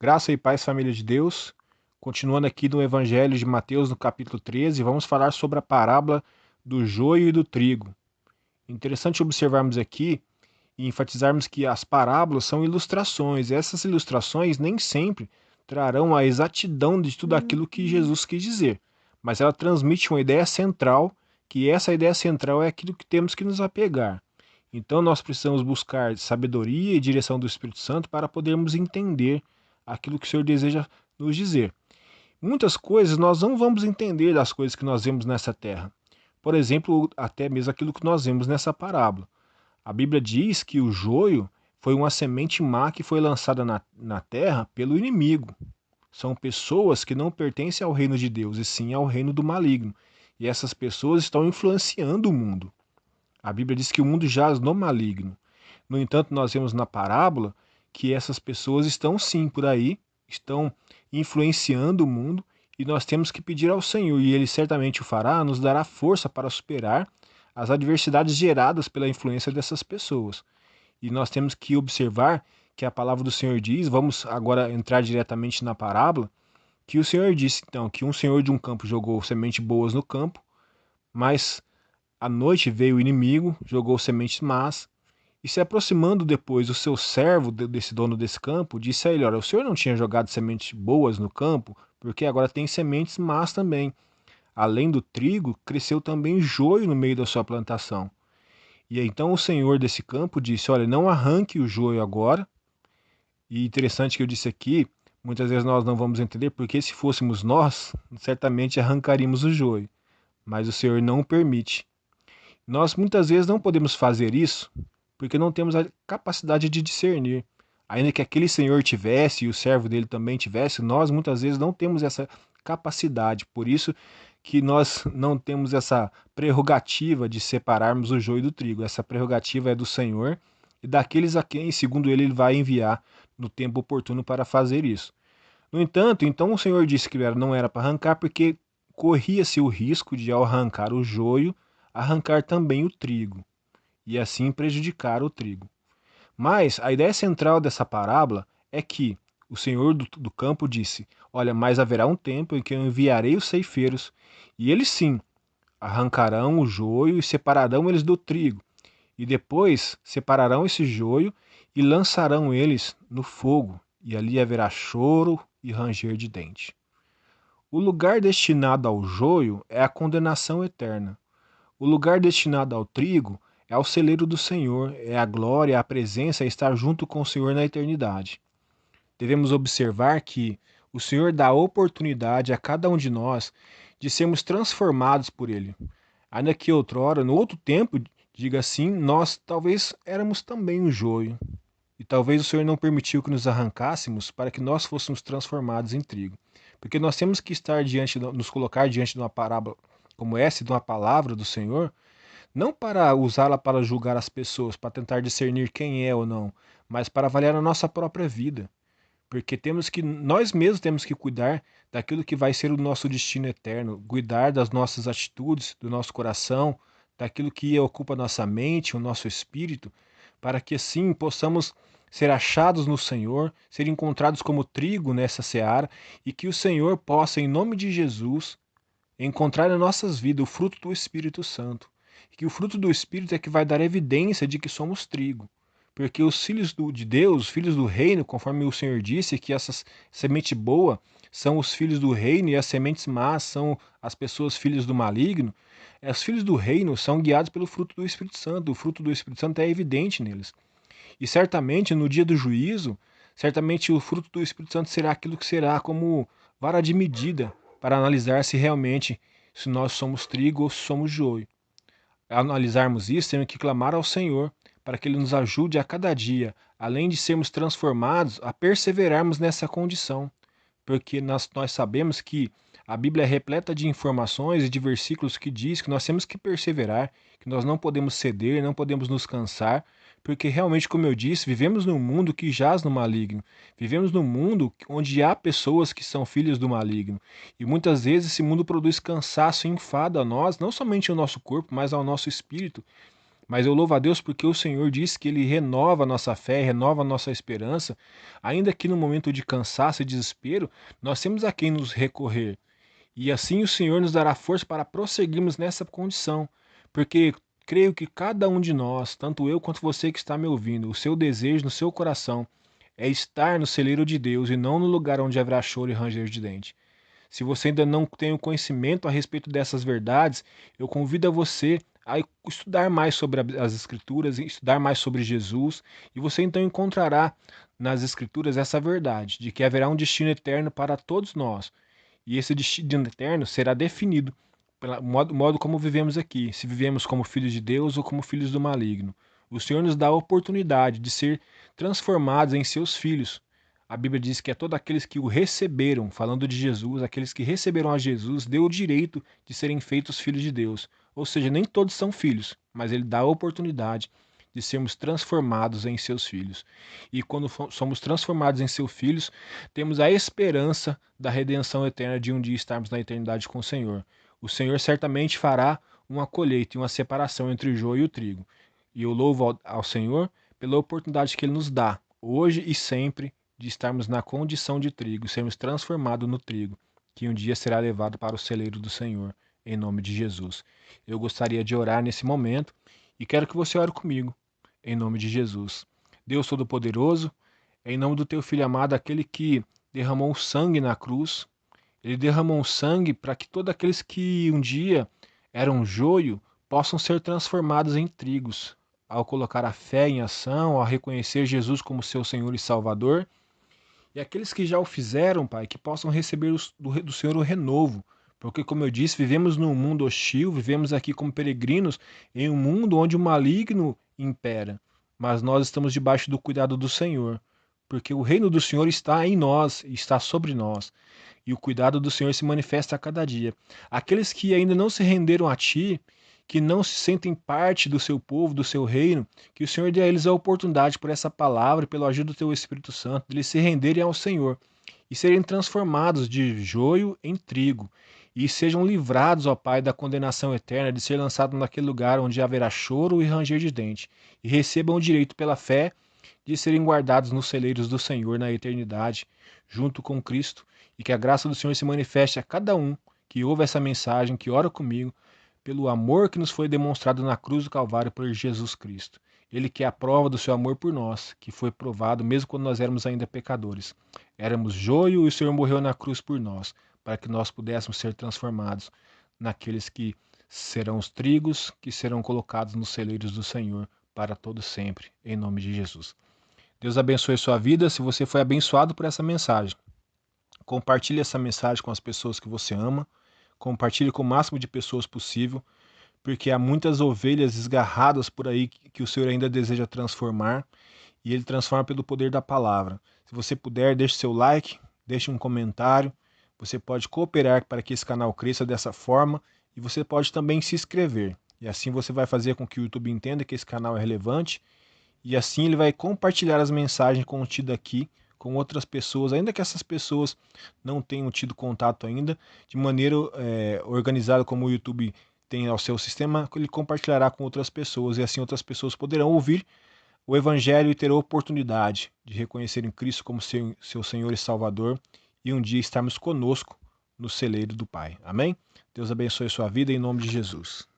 Graça e paz, família de Deus. Continuando aqui no Evangelho de Mateus, no capítulo 13, vamos falar sobre a parábola do joio e do trigo. Interessante observarmos aqui e enfatizarmos que as parábolas são ilustrações. Essas ilustrações nem sempre trarão a exatidão de tudo aquilo que Jesus quis dizer, mas ela transmite uma ideia central, que essa ideia central é aquilo que temos que nos apegar. Então nós precisamos buscar sabedoria e direção do Espírito Santo para podermos entender aquilo que o Senhor deseja nos dizer. Muitas coisas nós não vamos entender das coisas que nós vemos nessa terra. Por exemplo, até mesmo aquilo que nós vemos nessa parábola. A Bíblia diz que o joio foi uma semente má que foi lançada na terra pelo inimigo. São pessoas que não pertencem ao reino de Deus, e sim ao reino do maligno. E essas pessoas estão influenciando o mundo. A Bíblia diz que o mundo jaz no maligno. No entanto, nós vemos na parábola que essas pessoas estão sim por aí, estão influenciando o mundo e nós temos que pedir ao Senhor, e Ele certamente o fará, nos dará força para superar as adversidades geradas pela influência dessas pessoas. E nós temos que observar que a palavra do Senhor diz, vamos agora entrar diretamente na parábola, que o Senhor disse então que um senhor de um campo jogou sementes boas no campo, mas à noite veio o inimigo, jogou sementes más, e se aproximando depois o seu servo, desse dono desse campo, disse a ele: Olha, o senhor não tinha jogado sementes boas no campo, porque agora tem sementes más também. Além do trigo, cresceu também joio no meio da sua plantação. E então o senhor desse campo disse: Olha, não arranque o joio agora. E interessante que eu disse aqui, muitas vezes nós não vamos entender, porque se fôssemos nós, certamente arrancaríamos o joio. Mas o Senhor não o permite. Nós muitas vezes não podemos fazer isso porque não temos a capacidade de discernir. Ainda que aquele senhor tivesse e o servo dele também tivesse, nós muitas vezes não temos essa capacidade. Por isso que nós não temos essa prerrogativa de separarmos o joio do trigo. Essa prerrogativa é do Senhor e daqueles a quem, segundo ele vai enviar no tempo oportuno para fazer isso. No entanto, então o Senhor disse que não era para arrancar porque corria-se o risco de, ao arrancar o joio, arrancar também o trigo e assim prejudicar o trigo. Mas a ideia central dessa parábola é que o Senhor do campo disse: Olha, mas haverá um tempo em que eu enviarei os ceifeiros, e eles sim arrancarão o joio e separarão eles do trigo, e depois separarão esse joio e lançarão eles no fogo, e ali haverá choro e ranger de dente. O lugar destinado ao joio é a condenação eterna. O lugar destinado ao trigo é ao celeiro do Senhor, é a glória, a presença, é estar junto com o Senhor na eternidade. Devemos observar que o Senhor dá oportunidade a cada um de nós de sermos transformados por Ele. Ainda que outrora, no outro tempo, diga assim, nós talvez éramos também um joio. E talvez o Senhor não permitiu que nos arrancássemos para que nós fôssemos transformados em trigo. Porque nós temos que estar nos colocar diante de uma parábola como essa, de uma palavra do Senhor, não para usá-la para julgar as pessoas, para tentar discernir quem é ou não, mas para avaliar a nossa própria vida. Porque nós mesmos temos que cuidar daquilo que vai ser o nosso destino eterno, cuidar das nossas atitudes, do nosso coração, daquilo que ocupa nossa mente, o nosso espírito, para que assim possamos ser achados no Senhor, ser encontrados como trigo nessa seara e que o Senhor possa, em nome de Jesus, encontrar em nossas vidas o fruto do Espírito Santo. E que o fruto do Espírito é que vai dar evidência de que somos trigo. Porque os filhos de Deus, os filhos do reino, conforme o Senhor disse, que essa semente boa são os filhos do reino e as sementes más são as pessoas filhos do maligno, os filhos do reino são guiados pelo fruto do Espírito Santo. O fruto do Espírito Santo é evidente neles. E certamente no dia do juízo, certamente o fruto do Espírito Santo será aquilo que será como vara de medida para analisar se realmente se nós somos trigo ou se somos joio. Ao analisarmos isso, temos que clamar ao Senhor para que Ele nos ajude a cada dia, além de sermos transformados, a perseverarmos nessa condição. Porque nós sabemos que a Bíblia é repleta de informações e de versículos que diz que nós temos que perseverar, que nós não podemos ceder, não podemos nos cansar, porque realmente, como eu disse, vivemos num mundo que jaz no maligno. Vivemos num mundo onde há pessoas que são filhos do maligno. E muitas vezes esse mundo produz cansaço e enfado a nós, não somente ao nosso corpo, mas ao nosso espírito. Mas eu louvo a Deus porque o Senhor diz que Ele renova a nossa fé, renova a nossa esperança, ainda que no momento de cansaço e desespero, nós temos a quem nos recorrer. E assim o Senhor nos dará força para prosseguirmos nessa condição, porque creio que cada um de nós, tanto eu quanto você que está me ouvindo, o seu desejo no seu coração é estar no celeiro de Deus e não no lugar onde haverá choro e ranger de dente. Se você ainda não tem o conhecimento a respeito dessas verdades, eu convido a você a estudar mais sobre as Escrituras, estudar mais sobre Jesus, e você então encontrará nas Escrituras essa verdade, de que haverá um destino eterno para todos nós. E esse destino eterno será definido pelo modo como vivemos aqui, se vivemos como filhos de Deus ou como filhos do maligno. O Senhor nos dá a oportunidade de ser transformados em seus filhos. A Bíblia diz que a todos aqueles que o receberam, falando de Jesus, aqueles que receberam a Jesus, deu o direito de serem feitos filhos de Deus. Ou seja, nem todos são filhos, mas ele dá a oportunidade de sermos transformados em seus filhos. E quando somos transformados em seus filhos, temos a esperança da redenção eterna de um dia estarmos na eternidade com o Senhor. O Senhor certamente fará uma colheita e uma separação entre o joio e o trigo. E eu louvo ao Senhor pela oportunidade que Ele nos dá, hoje e sempre, de estarmos na condição de trigo, sermos transformados no trigo, que um dia será levado para o celeiro do Senhor, em nome de Jesus. Eu gostaria de orar nesse momento e quero que você ore comigo, em nome de Jesus. Deus Todo-Poderoso, em nome do Teu Filho amado, aquele que derramou sangue na cruz, ele derramou sangue para que todos aqueles que um dia eram joio possam ser transformados em trigos, ao colocar a fé em ação, ao reconhecer Jesus como seu Senhor e Salvador. E aqueles que já o fizeram, Pai, que possam receber do Senhor o renovo. Porque, como eu disse, vivemos num mundo hostil, vivemos aqui como peregrinos em um mundo onde o maligno impera. Mas nós estamos debaixo do cuidado do Senhor. Porque o reino do Senhor está em nós, está sobre nós. E o cuidado do Senhor se manifesta a cada dia. Aqueles que ainda não se renderam a Ti, que não se sentem parte do seu povo, do seu reino, que o Senhor dê a eles a oportunidade por essa palavra e pela ajuda do Teu Espírito Santo, de eles se renderem ao Senhor e serem transformados de joio em trigo e sejam livrados, ó Pai, da condenação eterna de ser lançados naquele lugar onde haverá choro e ranger de dente e recebam o direito pela fé de serem guardados nos celeiros do Senhor na eternidade, junto com Cristo, e que a graça do Senhor se manifeste a cada um que ouve essa mensagem, que ora comigo, pelo amor que nos foi demonstrado na cruz do Calvário por Jesus Cristo. Ele que é a prova do seu amor por nós, que foi provado mesmo quando nós éramos ainda pecadores. Éramos joio e o Senhor morreu na cruz por nós, para que nós pudéssemos ser transformados naqueles que serão os trigos que serão colocados nos celeiros do Senhor para todo sempre, em nome de Jesus. Deus abençoe sua vida. Se você foi abençoado por essa mensagem, compartilhe essa mensagem com as pessoas que você ama. Compartilhe com o máximo de pessoas possível, porque há muitas ovelhas esgarradas por aí que o Senhor ainda deseja transformar, e Ele transforma pelo poder da palavra. Se você puder, deixe seu like, deixe um comentário. Você pode cooperar para que esse canal cresça dessa forma, e você pode também se inscrever. E assim você vai fazer com que o YouTube entenda que esse canal é relevante, e assim ele vai compartilhar as mensagens contidas aqui com outras pessoas, ainda que essas pessoas não tenham tido contato ainda, de maneira organizada como o YouTube tem ao seu sistema, ele compartilhará com outras pessoas e assim outras pessoas poderão ouvir o Evangelho e ter a oportunidade de reconhecerem Cristo como seu Senhor e Salvador e um dia estarmos conosco no celeiro do Pai. Amém? Deus abençoe a sua vida em nome de Jesus.